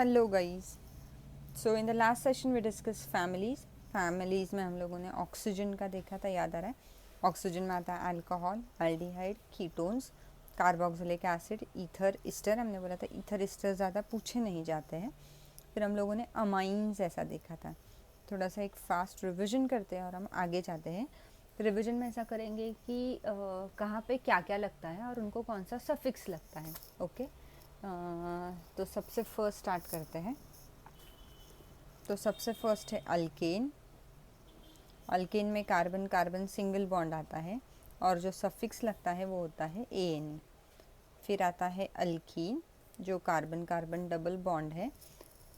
Hello guys. So in the last session we discuss families में हम लोगों ने ऑक्सीजन का देखा था, याद आ रहा है। ऑक्सीजन में आता है alcohol, aldehyde, ketones, carboxylic acid, ether, Easter. हमने बोला था ईथर ईस्टर ज़्यादा पूछे नहीं जाते हैं। फिर हम लोगों ने अमाइंस ऐसा देखा था। थोड़ा सा एक फास्ट रिविजन करते हैं और हम आगे जाते हैं। रिविजन में ऐसा करेंगे कि कहाँ पे क्या क्या लगता है और उनको कौन सा सफिक्स लगता है। ओके, तो सबसे फर्स्ट स्टार्ट करते हैं। तो सबसे फर्स्ट है अल्केन। अल्केन में कार्बन कार्बन सिंगल बॉन्ड आता है और जो सफिक्स लगता है वो होता है AN। फिर आता है अल्कीन, जो कार्बन कार्बन डबल बॉन्ड है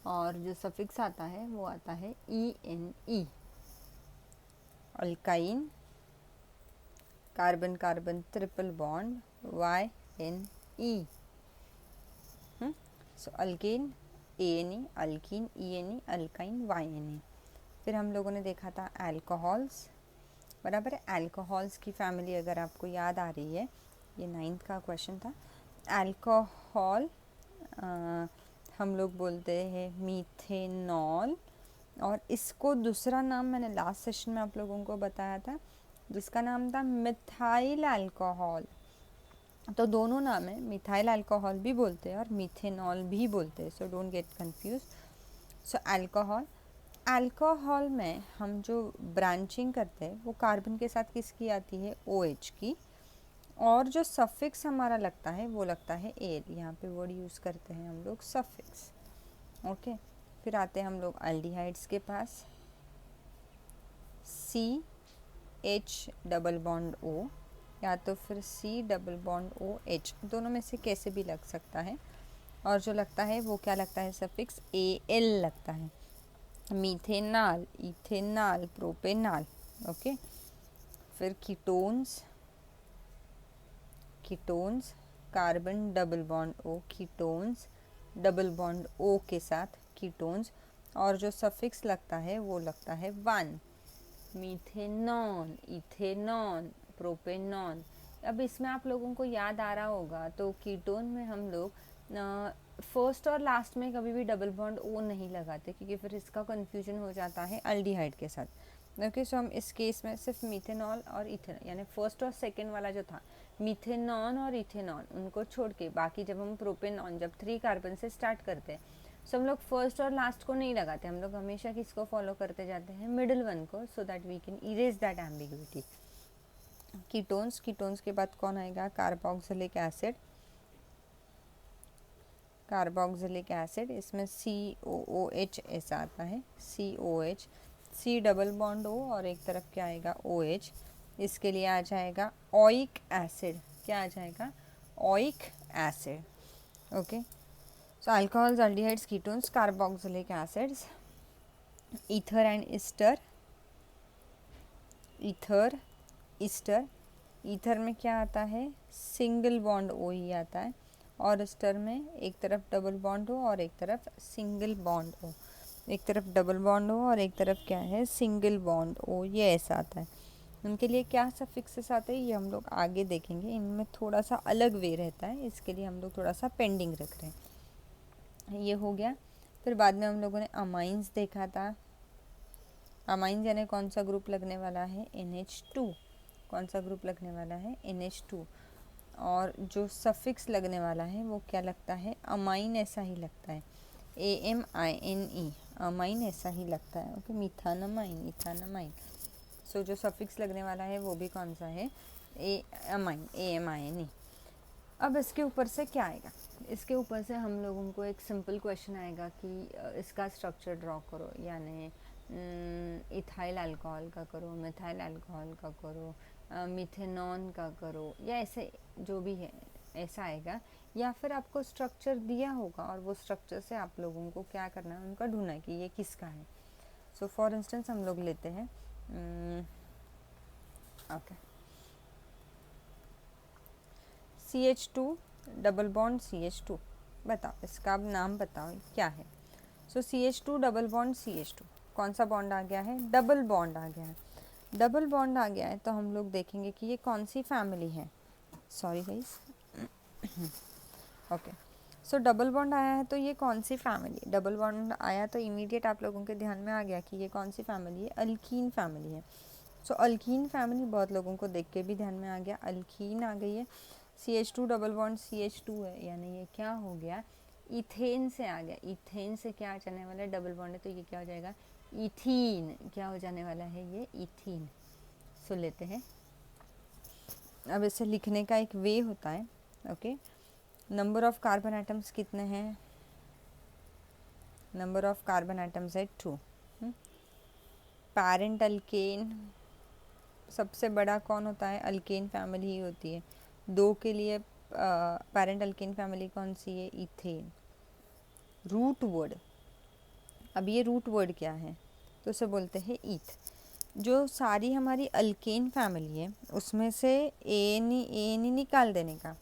और जो सफिक्स आता है वो आता है ENE। Alkyne, carbon carbon triple bond YNE। So alkane ANE, alkene ENE, alkyne YNE। फिर हम लोगों ने देखा था अल्कोहल्स, बराबर है। अल्कोहल्स की फैमिली अगर आपको याद आ रही है, ये 9th का क्वेश्चन था। अल्कोहल हम लोग बोलते हैं मीथेनॉल, और इसको दूसरा नाम मैंने लास्ट सेशन में आप लोगों को बताया था जिसका नाम था मिथाइल अल्कोहल। तो दोनों नाम है, मिथाइल अल्कोहल भी बोलते हैं और मीथेनॉल भी बोलते हैं, so don't get confuse. So alcohol में हम जो ब्रांचिंग करते हैं वो कार्बन के साथ किसकी आती है, OH की, और जो सफिक्स हमारा लगता है वो लगता है एल। यहाँ पे वर्ड यूज़ करते हैं हम लोग सफिक्स। ओके, फिर आते हैं हम लोग अल्डिहाइड्स के पास। CH डबल बॉन्ड O या तो फिर C डबल बॉन्ड OH, दोनों में से कैसे भी लग सकता है। और जो लगता है वो क्या लगता है, सफिक्स AL लगता है। Methanol, ethanol, propanol. ओके, फिर ketones, carbon double bond O, ketones double bond O के साथ कीटोन्स, और जो सफिक्स लगता है वो लगता है 1। Methanol, ethanol, propanol. अब इसमें आप लोगों को याद आ रहा होगा तो कीटोन में हम लोग फर्स्ट और लास्ट में कभी भी डबल बॉन्ड O नहीं लगाते, क्योंकि फिर इसका कंफ्यूजन हो जाता है अल्डिहाइड के साथ। ओके, सो हम इस केस में सिर्फ मीथेनॉल और इथेनॉल, यानी फर्स्ट और सेकेंड वाला जो था मीथेनॉल और इथेनॉल, उनको छोड़ के बाकी जब हम प्रोपेनॉल जब 3 कार्बन से स्टार्ट करते हैं, सो हम लोग फर्स्ट और लास्ट को नहीं लगाते, हम लोग हमेशा किसको फॉलो करते जाते हैं, मिडिल वन को, so that we can erase that ambiguity. Ketones के बाद कौन आएगा, कार्बोक्सिलिक एसिड। इसमें COOH ऐसा आता है, COH, C double bond O और एक तरफ क्या आएगा, OH। इसके लिए आ जाएगा ओइक एसिड। क्या आ जाएगा, oic acid. Okay, so alcohols, aldehydes, ketones, carboxylic acids, ether and Easter. Ether में क्या आता है, सिंगल बॉन्ड O ही आता है, और ईस्टर में एक तरफ डबल बॉन्ड हो और एक तरफ सिंगल बॉन्ड हो, एक तरफ डबल बॉन्ड हो और एक तरफ क्या है, सिंगल बॉन्ड हो, ये ऐसा आता है। उनके लिए क्या सफिक्सेस आते हैं ये हम लोग आगे देखेंगे, इनमें थोड़ा सा अलग वे रहता है, इसके लिए हम लोग थोड़ा सा पेंडिंग रख रहे हैं। ये हो गया। फिर बाद में हम लोगों ने अमाइंस देखा था। अमाइंस यानी कौन सा ग्रुप लगने वाला है, NH2। कौन सा ग्रुप लगने वाला है, NH2। और जो सफिक्स लगने वाला है वो क्या लगता है, अमाइन ऐसा ही लगता है, AMINE, अमाइन ऐसा ही लगता है। ओके, मिथानमाइन, इथानमाइन। सो जो सफिक्स लगने वाला है वो भी कौन सा है, अमाइन, AMINE। अब इसके ऊपर से क्या आएगा, इसके ऊपर से हम लोगों को एक सिंपल क्वेश्चन आएगा कि इसका स्ट्रक्चर ड्रॉ करो, यानी इथाइल अल्कोहल का करो, मिथाइल अल्कोहल का करो, मिथेनॉन का करो, या ऐसे जो भी है ऐसा आएगा। या फिर आपको स्ट्रक्चर दिया होगा और वो स्ट्रक्चर से आप लोगों को क्या करना है, उनका ढूंढना है कि ये किसका है। सो फॉर इंस्टेंस हम लोग लेते हैं okay, CH2 double bond CH2। बताओ इसका अब नाम बताओ क्या है। सो CH2 डबल बॉन्ड CH2, कौन सा बॉन्ड आ गया है, डबल बॉन्ड आ गया है। डबल बॉन्ड आ गया है तो हम लोग देखेंगे कि ये कौन सी फैमिली है। सॉरी गाइस, ओके, सो डबल बॉन्ड आया है तो ये कौन सी फैमिली है? डबल बॉन्ड आया तो इमीडिएट आप लोगों के ध्यान में आ गया कि ये कौन सी फैमिली है? अल्कीन फैमिली है। सो अल्कीन फैमिली बहुत लोगों को देख के भी ध्यान में आ गया, अल्कीन आ गई है। CH2 डबल बॉन्ड CH2 है, यानी ये क्या हो गया? इथेन से आ गया। इथेन से क्या आ जाने वाला है? डबल बॉन्ड है तो ये क्या हो जाएगा? इथीन। क्या हो जाने वाला है? ये इथीन। सुन लेते हैं। अब इसे लिखने का एक वे होता है। Okay, number of carbon atoms कितने हैं? नंबर ऑफ कार्बन एटम्स है 2। पैरेंट अल्केन सबसे बड़ा कौन होता है? अल्केन फैमिली ही होती है। 2 के लिए पैरेंट अल्केन फैमिली कौन सी है? इथेन। रूट वर्ड, अब ये रूट वर्ड क्या है? तो उसे बोलते हैं ईथ। जो सारी हमारी अल्केन फैमिली है उसमें से ए नहीं निकाल देने का,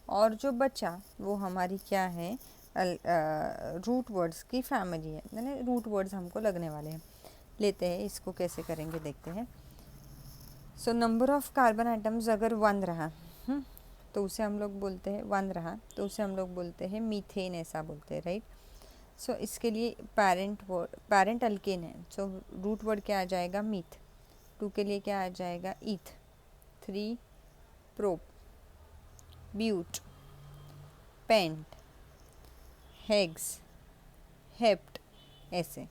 और जो बचा वो हमारी क्या है? रूट वर्ड्स की फैमिली है, यानी रूट वर्ड्स हमको लगने वाले हैं। लेते हैं इसको, कैसे करेंगे देखते हैं। सो नंबर ऑफ कार्बन एटम्स अगर 1 रहा तो उसे हम लोग बोलते हैं 1 रहा तो उसे हम लोग बोलते हैं मीथेन, ऐसा बोलते हैं, राइट। सो इसके लिए पैरेंट अल्केन है, सो रूट वर्ड क्या आ जाएगा? मीथ। 2 के लिए क्या आ जाएगा? Eth. 3 prop, but, pent, hex, hept, ऐसे।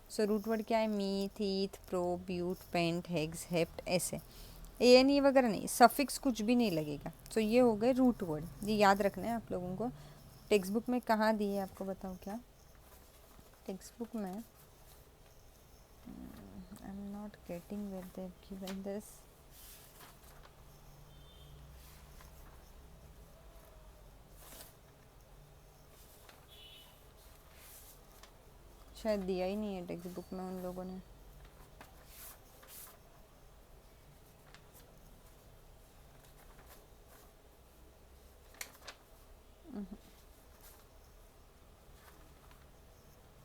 सो रूट वर्ड क्या है? Meth, eth, prop, but, pent, hex, hept, ऐसे। ANE वगैरह नहीं, सफिक्स कुछ भी नहीं लगेगा। सो ये हो गए रूट वर्ड। ये याद रखना है आप लोगों को। टेक्स्ट बुक में कहाँ दी है आपको बताऊँ क्या? टेक्स्ट बुक में I am not getting where they have given this. शायद दिया ही नहीं है टेक्स्ट बुक में उन लोगों ने।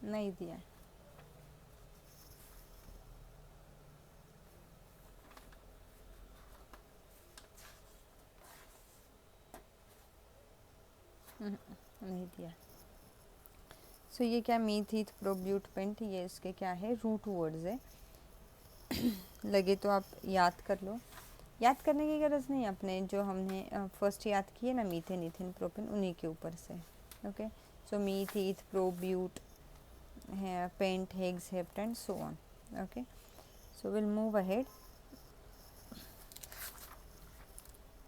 नहीं दिया। नहीं दिया। सो ये क्या? मीथ, ईथ, प्रोब्यूट, पेंट, ये इसके क्या है? रूट वर्ड्स है। लगे तो आप याद कर लो। याद करने की गरज नहीं, अपने जो हमने फर्स्ट याद किए ना, मीथेन, इथेन, प्रोपेन, उन्हीं के ऊपर से। Okay, so meth, eth, prop but, pent, hex, hept and so on. Okay, so will move ahead.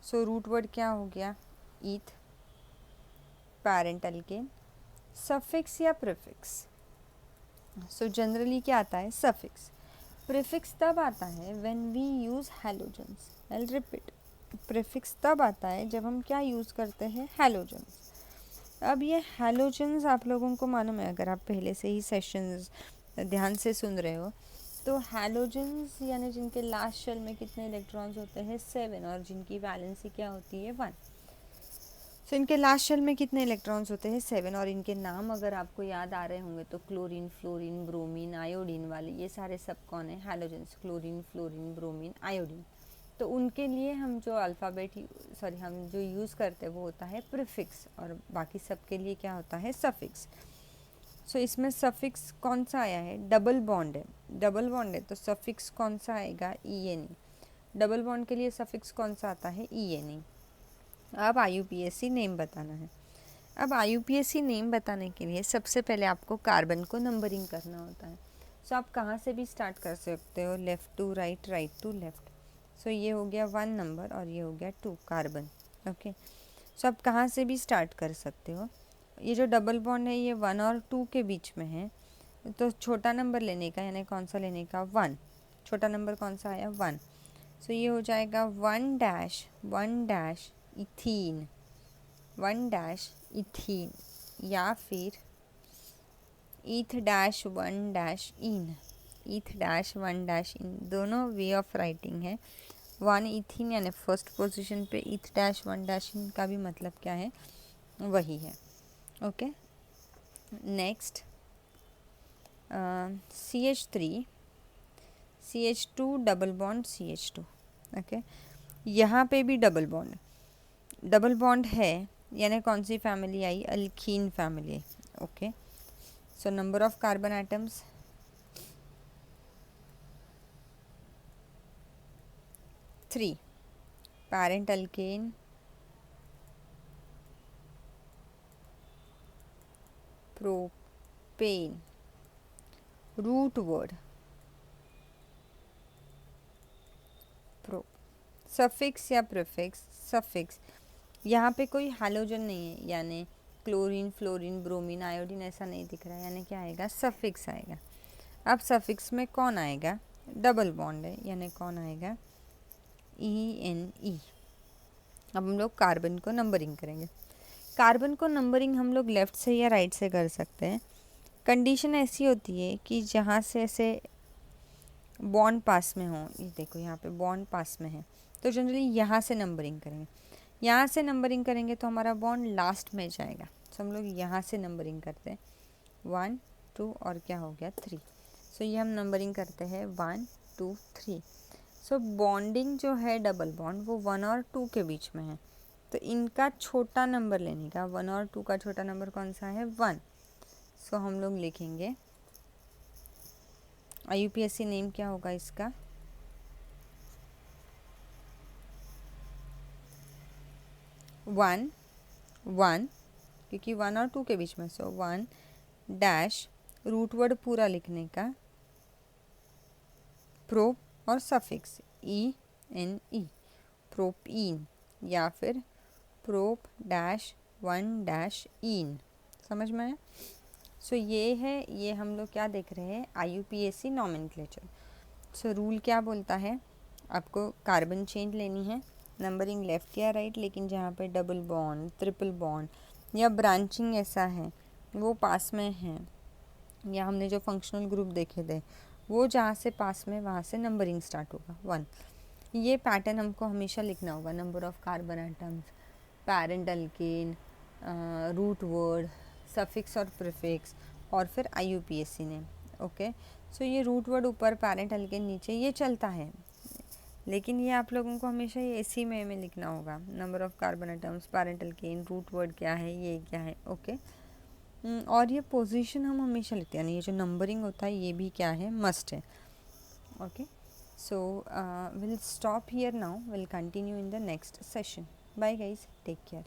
So root word क्या हो गया? ईथ, पैरेंट अल्केन, सफिक्स या प्रीफिक्स। सो जनरली क्या आता है? सफिक्स। प्रीफिक्स तब आता है when we use halogens. I will repeat, prefix तब आता है जब हम क्या यूज़ करते हैं? हैलोजेंस। अब ये हैलोजेंस आप लोगों को मालूम है, अगर आप पहले से ही सेशंस ध्यान से सुन रहे हो, तो हैलोजेंस यानी जिनके लास्ट शेल में कितने इलेक्ट्रॉन्स होते हैं? 7, और जिनकी वैलेंसी क्या होती है? 1। सो इनके लास्ट शेल में कितने इलेक्ट्रॉन्स होते हैं? 7। और इनके नाम अगर आपको याद आ रहे होंगे तो क्लोरीन, फ्लोरीन, ब्रोमीन, आयोडीन वाले, ये सारे सब कौन है? Halogens. Chlorine, fluorine, bromine, iodine. तो उनके लिए हम जो अल्फ़ाबेट हम जो यूज़ करते हैं वो होता है प्रीफिक्स, और बाकी सब के लिए क्या होता है? सफिक्स। सो इसमें सफिक्स कौन सा आया है? डबल बॉन्ड है। डबल बॉन्ड है तो सफिक्स कौन सा आएगा? ENE। डबल बॉन्ड के लिए सफिक्स कौन सा आता है? ENE। अब IUPAC नेम बताना है। अब IUPAC नेम बताने के लिए सबसे पहले आपको कार्बन को नंबरिंग करना होता है। सो आप कहाँ से भी स्टार्ट कर सकते हो? Left to right, right to left. So ये हो गया 1 नंबर और ये हो गया 2 कार्बन। ओके, सो आप कहाँ से भी स्टार्ट कर सकते हो। ये जो डबल बॉन्ड है ये 1 और 2 के बीच में है, तो छोटा नंबर लेने का, यानी कौन सा लेने का? 1। छोटा नंबर कौन सा आया? 1। सो ये हो जाएगा 1 dash 1 dash ethene, 1 dash ethene, या फिर eth dash 1 dash ene, eth dash 1 dash ene, दोनों वे ऑफ राइटिंग है। 1 इथीन यानी फर्स्ट पोजीशन पे, ईथ डैश 1 डैश इन का भी मतलब क्या है? वही है। Okay, next CH3, CH2 double bond CH2। Okay, यहाँ पे भी डबल बॉन्ड है, यानी कौन सी फैमिली आई, alkene family. Okay, so number of carbon atoms 3, parent alkane, propane, root word, pro, suffix या प्रीफिक्स, सफिक्स, यहाँ पे कोई हैलोजन नहीं है, यानी क्लोरीन, फ्लोरीन, ब्रोमीन, आयोडीन ऐसा नहीं दिख रहा है, यानी क्या आएगा, सफिक्स आएगा। अब सफिक्स में कौन आएगा, डबल बॉन्ड है, यानी कौन आएगा, ENE। अब हम लोग कार्बन को नंबरिंग करेंगे। कार्बन को नंबरिंग हम लोग लेफ़्ट से या राइट से कर सकते हैं। कंडीशन ऐसी होती है कि जहाँ से ऐसे बॉन्ड पास में हो, ये देखो यहाँ पे बॉन्ड पास में है, तो जनरली यहाँ से नंबरिंग करेंगे। यहाँ से नंबरिंग करेंगे तो हमारा बॉन्ड लास्ट में जाएगा, तो हम लोग यहाँ से नंबरिंग करते हैं, 1 2 और क्या हो गया 3। सो ये हम नंबरिंग करते हैं 1 2 3। सो बॉन्डिंग जो है डबल बॉन्ड वो 1 और 2 के बीच में है, तो इनका छोटा नंबर लेने का, 1 और 2 का छोटा नंबर कौन सा है, 1। सो हम लोग लिखेंगे IUPAC नेम क्या होगा इसका, 1 1, क्योंकि 1 और 2 के बीच में, सो 1 डैश रूट वर्ड पूरा लिखने का, प्रोप और सफिक्स ENE, प्रोपीन, या फिर प्रोप डैश 1 डैश इन। समझ में आया। सो ये है, ये हम लोग क्या देख रहे हैं, IUPAC नॉमेनक्लेचर। सो रूल क्या बोलता है, आपको कार्बन चेन लेनी है, नंबरिंग लेफ़्ट या राइट, लेकिन जहाँ पे डबल बॉन्ड, ट्रिपल बॉन्ड या ब्रांचिंग ऐसा है वो पास में है, या हमने जो फंक्शनल ग्रुप देखे थे वो जहाँ से पास में वहाँ से नंबरिंग स्टार्ट होगा 1। ये पैटर्न हमको हमेशा लिखना होगा, number of carbon atoms, parent alkane, root word, suffix और प्रीफिक्स, और फिर IUPAC नेम। ओके, सो ये रूट वर्ड ऊपर, पैरेंट अल्केन नीचे, ये चलता है, लेकिन ये आप लोगों को हमेशा ये इसी में लिखना होगा, number of carbon atoms, parent alkane, root word क्या है, ये क्या है। ओके, और ये पोजीशन हम हमेशा लिखते हैं, यानी ये जो नंबरिंग होता है ये भी क्या है, मस्ट है। Okay, so will stop here now, will continue in the next session. Bye guys, take care.